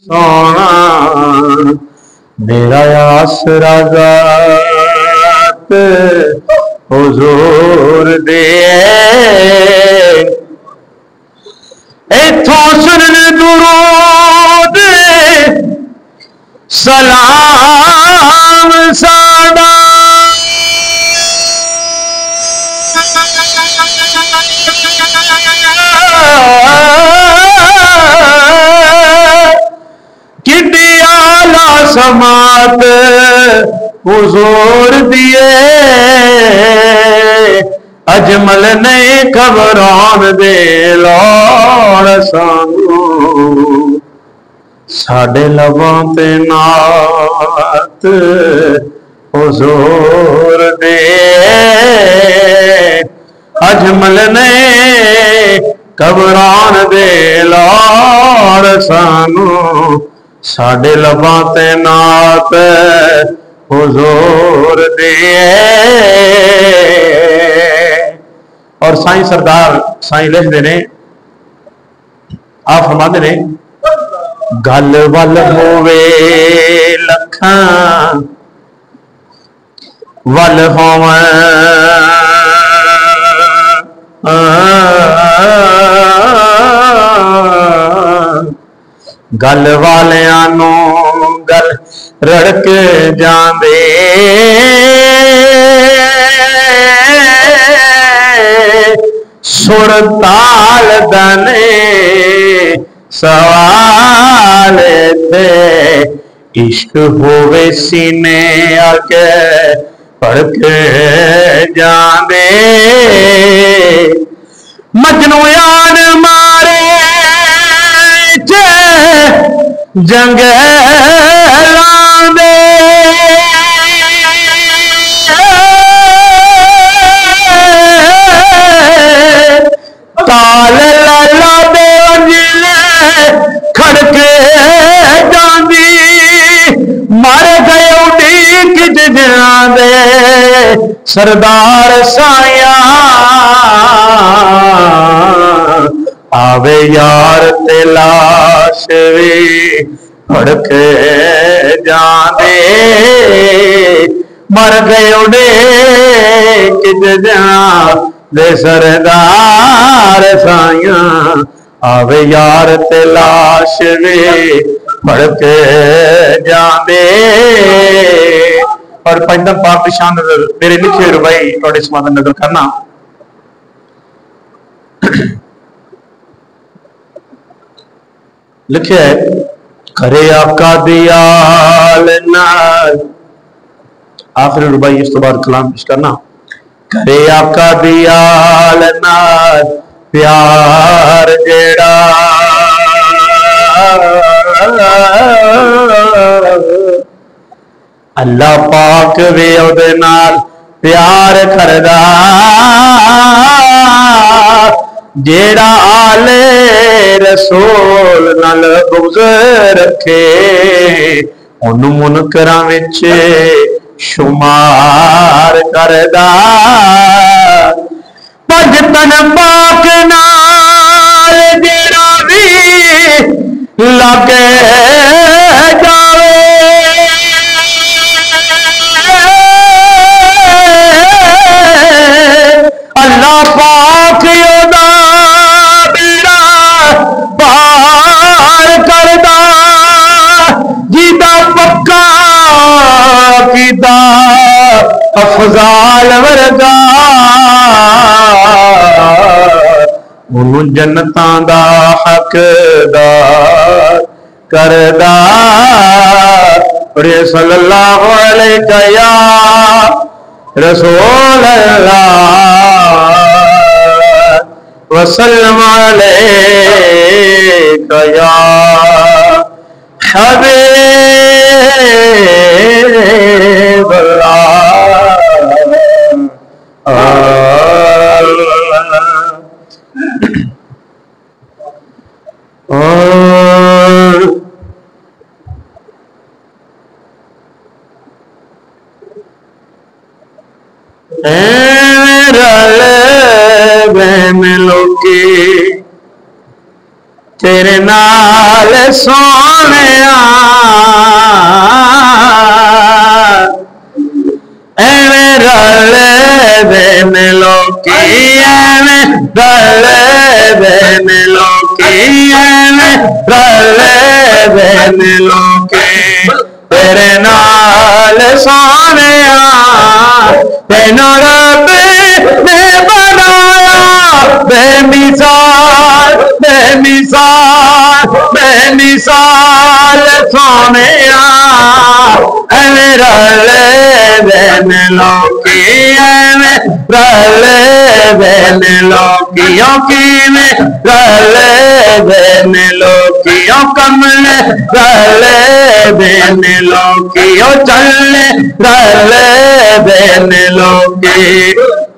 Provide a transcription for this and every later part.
सोना मेरा आसरा ज़ात हुजूर दे इथों सुनन दुरूद सलाम सादा किड्डी आला समात हुजूर दिए अजमल ने खबरान दे लौड़ सानू साडे लबां ते नात हुजूर दे अजमल ने खबरान दे लौड़ सानू साडे लबां ते नात हुजूर दे। और साईं सरदार साईं लिखते ने आप फरमाते ने गल वल होवे लखां वल होवे गल वालियां नू गल रड़क जांदे सुर ताल दने सवाल थे इश्क होवे सीने आके पड़क जांदे मजनू यान मारे जंग लांदे ताल लाला दे अंजिले खड़के जांदी मर गए उड़ीक जांदे सरदार साया आवे यार ते लाश वी फड़के जांदे मर गए उड़े किज दे सरदार साया आवे यार ते लाश वी फड़के जांदे। और पंजम पाक की शान मेरे लिखे रुबाई थोड़े समाधान नजर करना लिखे करे आका दियाल नाल आखिरी रुबाई इस तो बाद कलाम पेश करना करे आका दियाल नाल प्यार जेड़ा अल्लाह पाक वे ओदे नाल प्यार करदा जेड़ा आले रसूल नाल बुग़्ज़ रखे उन्नू मुनकरां विच शुमार करदा भगतन पाक नाल जेड़ा भी लगे जावे अल्लाह पाक योदा बेड़ा पार करदा जीदा पक्का कीता अफजाल वर्गा उन्नू जन्नतां दा हकदार करदा सल्लल्लाहु अलैहि या रसूल अल्लाह वसल्लम अलैका या हबीब तेरे नाल सोहणिया एवें रल देन लोकी एवें रल देन लोकी एवें रल देन लोकी तेरे नाल सोहणिया तेनों रब ने बनाया बेमिसाल बेमिसाल बेमिसाल सोहणिया एवें रल देन लोकी एवें रल देन लोकियों किवें रल देन लोकियों कमले रल देन लोकियों चले रल देन लोकी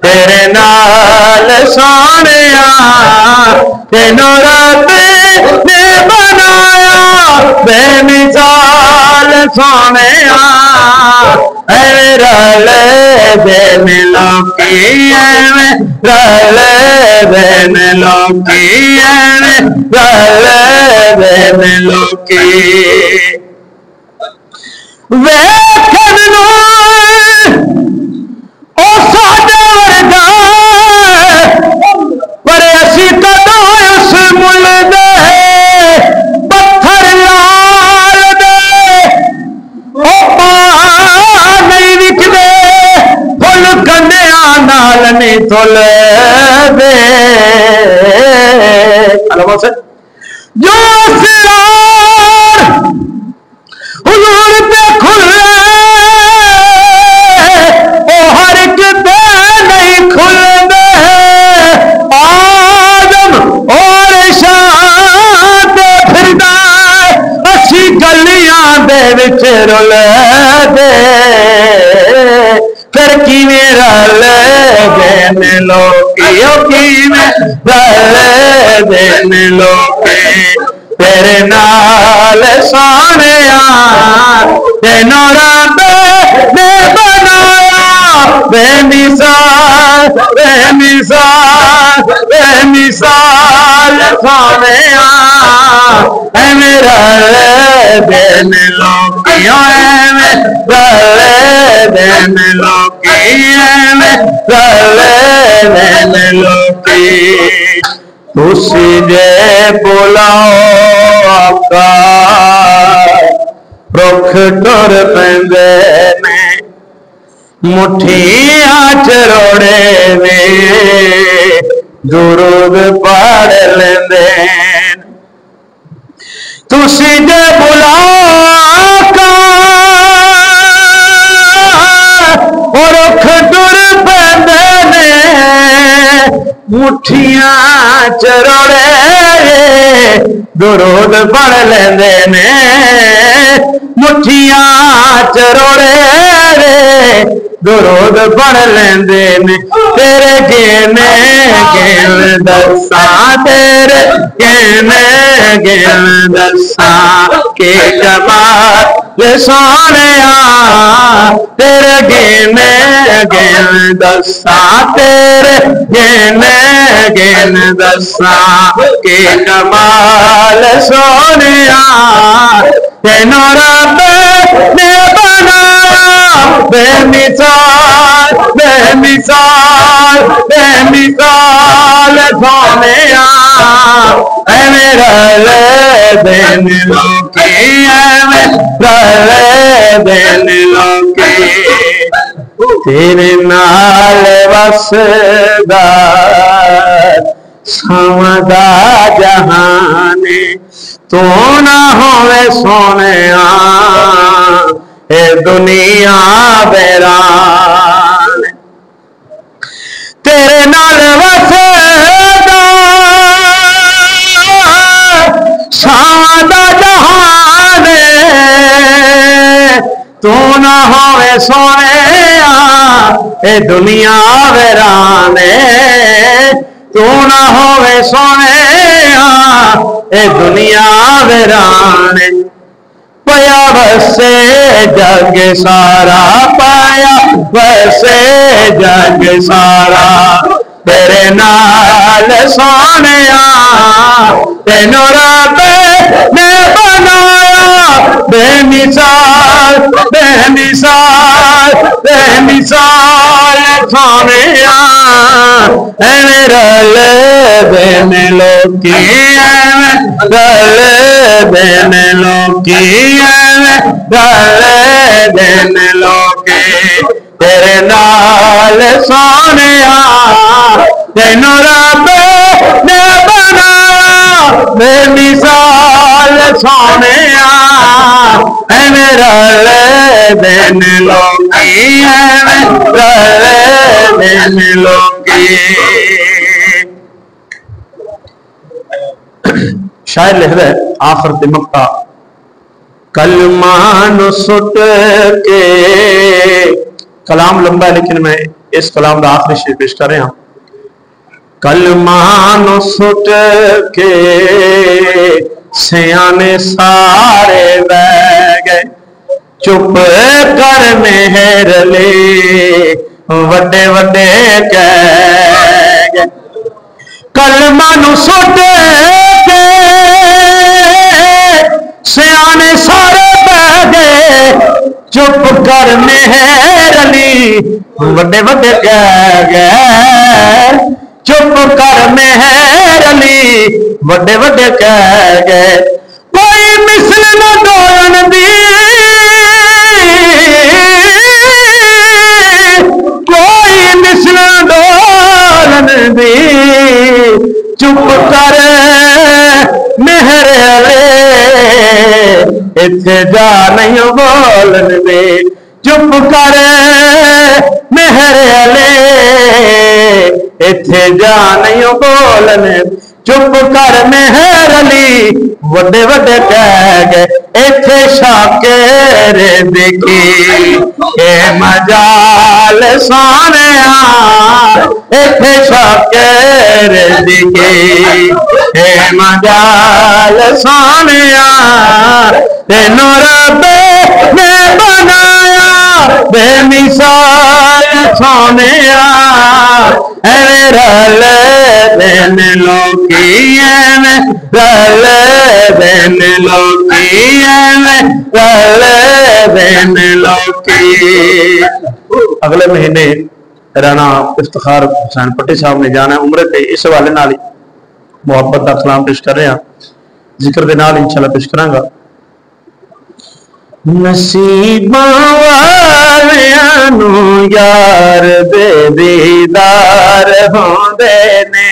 तेरे नाल सोहणिया तेनों रब ने बनाया बेमिसाल सोहणिया एवें रल देन लोकी एवें रल देन लोकी एवें रल देन लोकी वेखण नूं ओ साडे वर्गा पर असीं कदों उस मुल दे पत्थर लाल दे ओ पा नहीं विकदे फुल कंडिया नाल नहीं तुलदे जो असरार हुजूर पे खुले ओ हर एक दे नहीं खुलदे आदम और शाद फिरदा असी गलियां दे विच रुलदे फिर किवें रल देन लोकियों किवें रल देन लोकी तेरे नाल सोहणिया तेनों रब ने बनाया बेमिसाल बेमिसाल बेमिसाल सोहणिया एवें रल देन लोकियों एवें रल देन लोकी एवें रल देन लोकी तुसी जे बुलाओ आका रुख टुर पैंदे ने मुठियां च रोड़े ने दुरूद पढ़ लेंदे तुसी जे बुलाओ आका रुख टुर पैंदे ने मुठियां च रोड़े दुरूद पढ़ लेंदे ने मुठियां च रोड़े दुरूद पढ़ लेंदे ने तेरे गेने गेन दसा तेरे गेने गेन दसा के कमाल सोहणिया तेरे गेने गेन दसा तेरे गेने गेन दसा के कमाल सोहणिया तेनों रब ने बनाया बेमिसाल बेमिसाल बेमिसाल सोहणिया एवें रल देन लोकी एवें रल देन लोकी तेरे नाल वसदा समदा जहाने तू ना होवे सोहणिया ए दुनिया बैरान तेरे नाल वसदा समदा जहाने तू ना होवे सोहणिया ए दुनिया बैराने तू ना होवे सोहणिया ए दुनिया वीराने पया वसे जग सारा पाया वसे जग सारा तेरे नाल सोनिया तेनू रब ने बनाया बेमिसाल बेमिसाल बेमिसाल सोनिया एवें रल देन लोकी एवें रल देन लोकी एवें रल देन लोकी तेरे नाल सोनिया तेनू रब ने बनाया बेमिसाल सोनिया एवें रल देन लोकी एवें रल देन लोकी। शायर लिखदा है आखिर ते मक्ता कलमान सुट के, कलाम लंबा है लेकिन मैं इस कलाम का आखिरी शेर पेश कर रहा। कलमान सुट के सियाने सारे बह गए चुप कर मेहर ले वड्डे वड्डे कह गए। कलमान सुट के सियाने सारे बह गए चुप कर मेहर ली वड्डे वड्डे कह गए चुप कर मेहर ली वड्डे वड्डे कह गए। कोई मिसल न डोलन दी कोई मिसल डोलन दी चुप कर मेहर इत्थे जा नहीं बोलन दे चुप कर मेहर इत्थे जा नहीं बोलन चुप कर मेहर अली वड्डे वड्डे कह गए इत्थे शाकिर देखी ए मजाल सोनिया इत्थे शाकिर देखी ए मजाल सोनिया तेनू रब ने बनाया बेमिसाल सोनिया एवें रल देन लोकी एवें रल देन लोकी एवें रल देन लोकी। अगले महीने राणा इफ्तिखार हुसैन पट्टी साहब ने जाना उम्र पे इस हवाले नाल मुहब्बत का कलाम पेश कर रहे हैं जिक्र दे नाल इंशाल्लाह पेश करांगा। नसीबां वालियां नू यार दे दीदार होंदे ने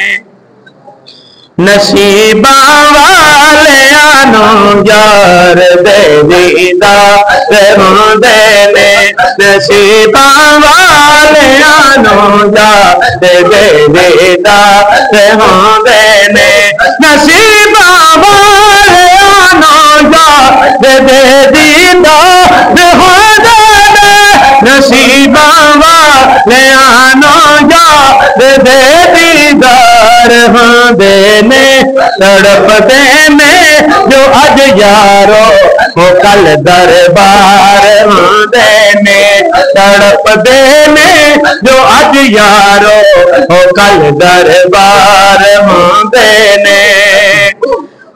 नसीबां वालियां नू यार दे दीदार होंदे ने नसीबां वालियां नू यार दे दीदार होंदे ने नसीबां वालियां नू यार दे दीदार होंदे ने नसीबां वालियां नू यार दे दीदार होंदे ने तड़पदे ने जो अज यारो वो कल दरबार होंदे ने तड़पदे ने जो अज यारो वो कल दरबार होंदे ने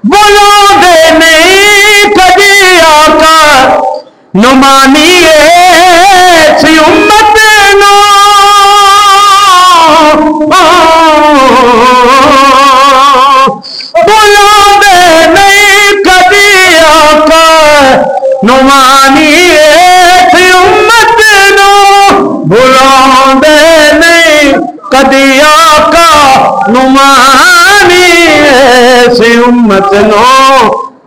बुलांदे नहीं कदी आका नुमानिए सी उम्मत नो बुलांदे नहीं कदी आका नुमानिए सी उम्मत नो बुलांदे नहीं कदी आका नुमानिए सी उम्मत नो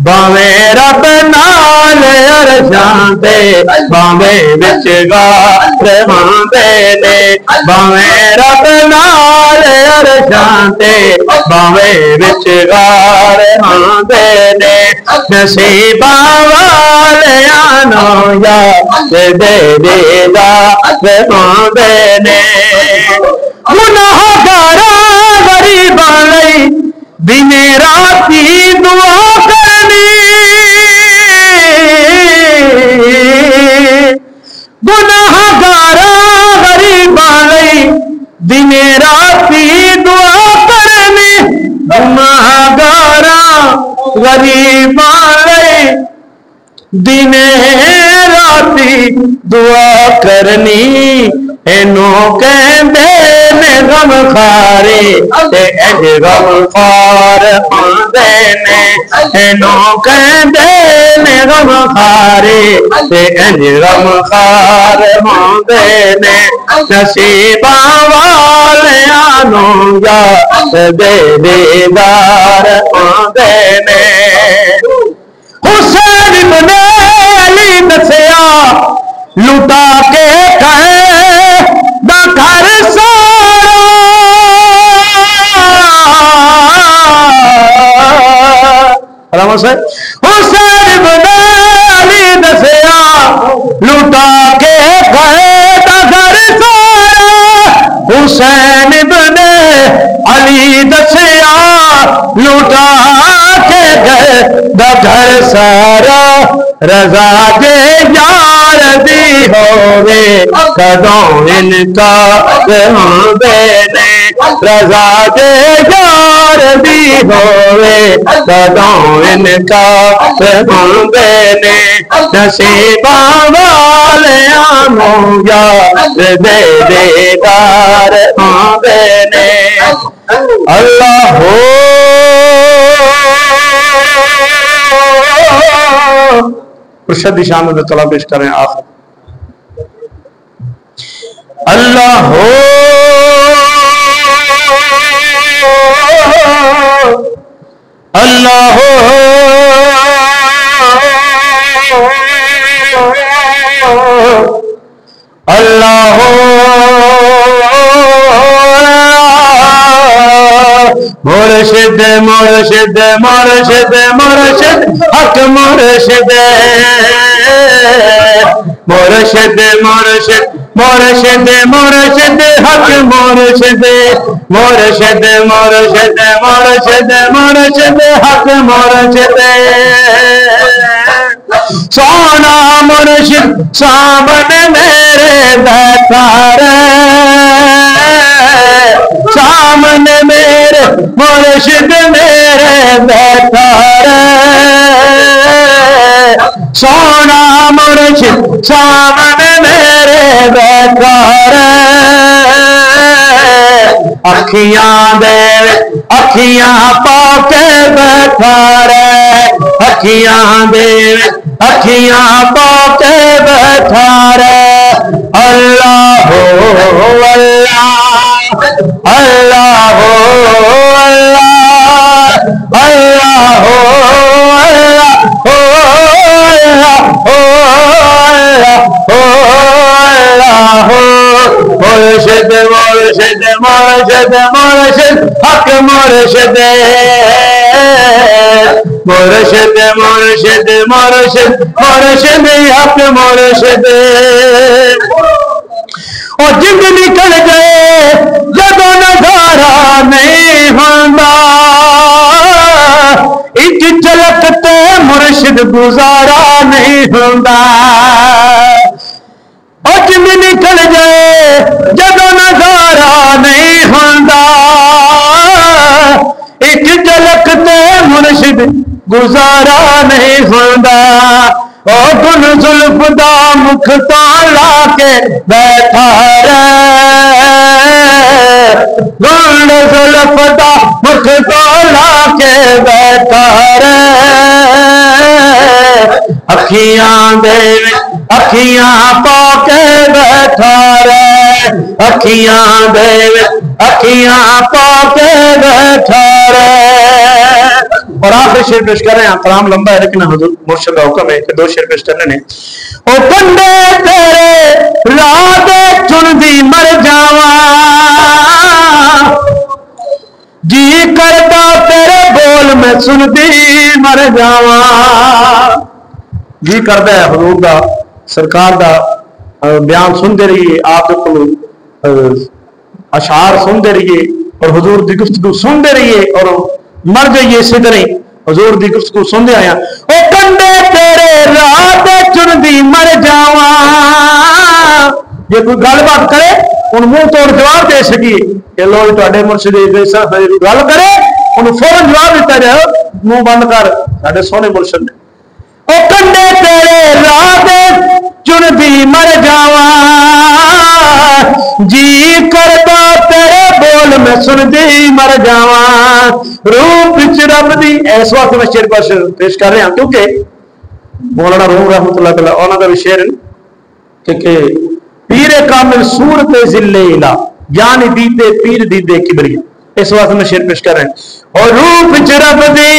बावे रब नाल अरशां ते बावे विच गार होंदे ने बावे रब नाल अरशां ते बावे विच गार होंदे ने नसीबां वालियां नू यार दे दीदार होंदे ने गुनाहगारां गरीबां लई दिने राती दुआ करनी गुनाहगारां गरीबां लई दिने राती दिने राती दुआ करनी इनू कहंदे ने गम खारे ते इंज गम खार आंदे ने इनू कहंदे ने गम खारे ते इंज गम खार आंदे ने नसीबा वालियां नू याद दे दीदार आंदे ने हुसैन इब्न अली दसिया लुटा के कहे दा घर सारा हुसैन इब्न अली दसिया लुटा के कहे दा घर सारा हुसैन इब्न अली दसिया लुटा के गए दा घर सारा रजा दे यार दी होवे कदों इनका होवे ने रजा दे यार दी होवे कदों इनका होवे ने नसीबा वालियां नू याद दे दीदार होवे ने अल्लाह हो मुर्शद की शान में कला पेश करें आखिर अल्लाह हो अल्लाह हो अल्लाह हो मुर्शिद मुर्शिद मुर्शिद मुर्शिद हक मुर्शिद मुर्शिद मुर्शिद मुर्शिद मुर्शिद हक मुर्शिद मुर्शिद मुर्शिद मुर्शिद मुर्शिद हक मुर्शिद सोना मुर्शिद सामने मेरे बैठा रे सामने मेरे मुर्शिद मेरे बैठा रे सोना मुर्शिद सामने मेरे बैठा रे अखियां दे अखियां पाके बैठा रे अखियां दे अखियां पाके बैठा रे अल्लाह हो अल्लाह अल्लाह हो अल्लाह अल्लाह हो अल्लाह हो अल्लाह हो अल्लाह हो मुर्शिद मुर्शिद मुर्शिद मुर्शिद हक मुर्शिद मुर्शिद मुर्शिद मुर्शिद मुर्शिद हक मुर्शिद और जिंद निकल गए जदों नजारा नहीं होंदा एक झलक ते मुर्शिद गुजारा नहीं होंदा और जिंद निकल गए जदों नजारा नहीं होंदा एक झलक ते मुर्शिद गुजारा नहीं होंदा ओ गुन जुल्फ दा मुख ताला के बैठा रे गुन जुल्फ दा मुख ताला के बैठा रे अखियां दे अखियां पाके बैठा रे अखियां दे अखियां पाके बैठा रे और आखिरी शेर पेश कर रहे हैं कलाम लंबा है लेकिन हुजूर मुर्शिद का हुक्म है कि 2 शेर पेश करने ने ओ बंदे तेरे रात चुनदी मर जावा जी करता तेरे बोल में सुनदी मर जावा जी करता है हुजूर दा सरकार दा बयान सुनते रहिए आप अशार सुनते रहिए और हुजूर की गुफ्तगू सुनते रहिए और मर जाइए इसी तरह हुजूर की गुफ्तगू सुनते आया ओ कंडे तेरे रात चुनदी मर जावा जे कोई गलबात करे उन मुंह तोड़ जवाब दे सकी कि लो तुहाडे मुर्शिद गल करे उन फौरन जवाब दिता जाए मुंह बंद कर साडे सोहने मुर्शिद ने ओ कंडे तेरे रात चुनदी मर जावा, जी करदा तेरे बोल मैं सुनदी मर जावा, रूप विच रब दी। इस वक्त मैं शेर पेश कर रहा क्योंकि मौलाना रूम रहमतुल्लाह अलैह उन्हां दा भी शेर कि पीरे कामिल सूरत जिले इला यानी दीदे पीर दीदे किबरिया। इस वास्ते मैं शेर पेश कर रहा हूं। और रूप च रब दी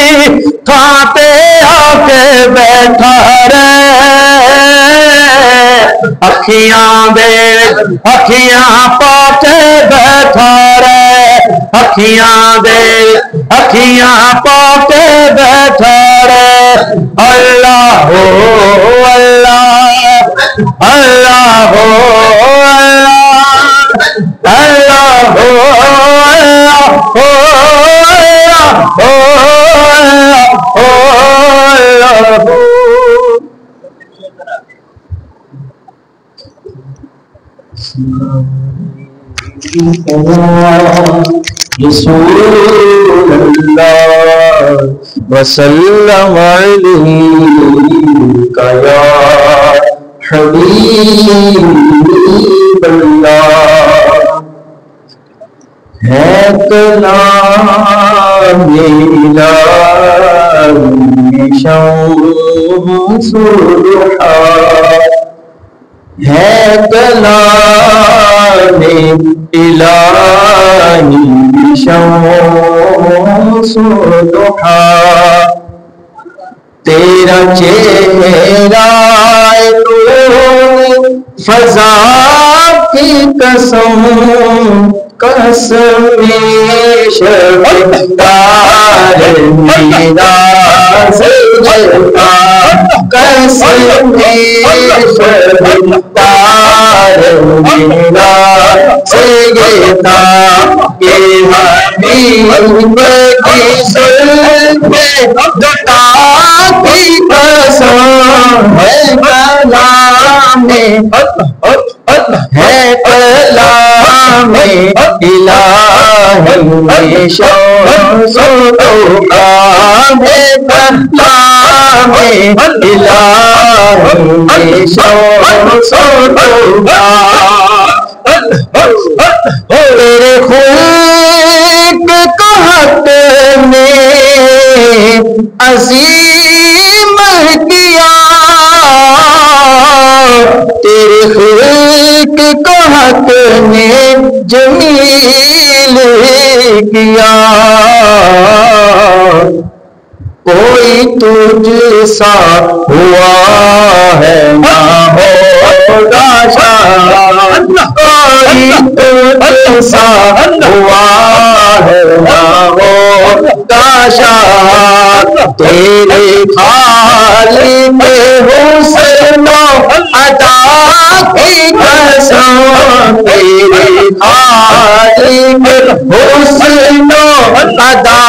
थां ते आके बैठा रे, अखियां दे अखियां पाके बैठा रे, अखियां दे अखियां पाके बैठा रे। अल्लाह हो अल्लाह अल्लाह हो अल्लाह अल्लाह हो अल्लाह हो अल्लाह हो अल्लाह हो। रसूलुल्लाह वसल्लम अलैका या हबीबल्लाह, है कलामे इलाही शम्सुल्हा, है कलामे इलाही शम्सुल्हा। तेरा चेहरा फजा की कसम, कसमे शर्मदार मेरा सजदा, कसमे शर्मदार मेरा सजदा, के हबीब की सुल्फ़े जता की कसम, है कलामे है कलामे इलाही शम्सुल्हा, है कलामे इलाही शम्सुल्हा। तेरे खुल्क को हक में अज़ीम किया, तेरे खुल्क को हक ने जमील किया, कोई तुझ सा हुआ है ना होगा शान, कोई तुझ सा हुआ है ना होगा शान। तेरे खालिक हुस्न अता की कसम, तेरे खालिक हुस्न अता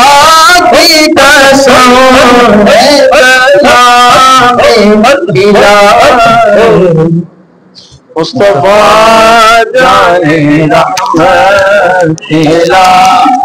की कसम, है कलामे इलाही मुस्तफा जाने रहमत इलाही।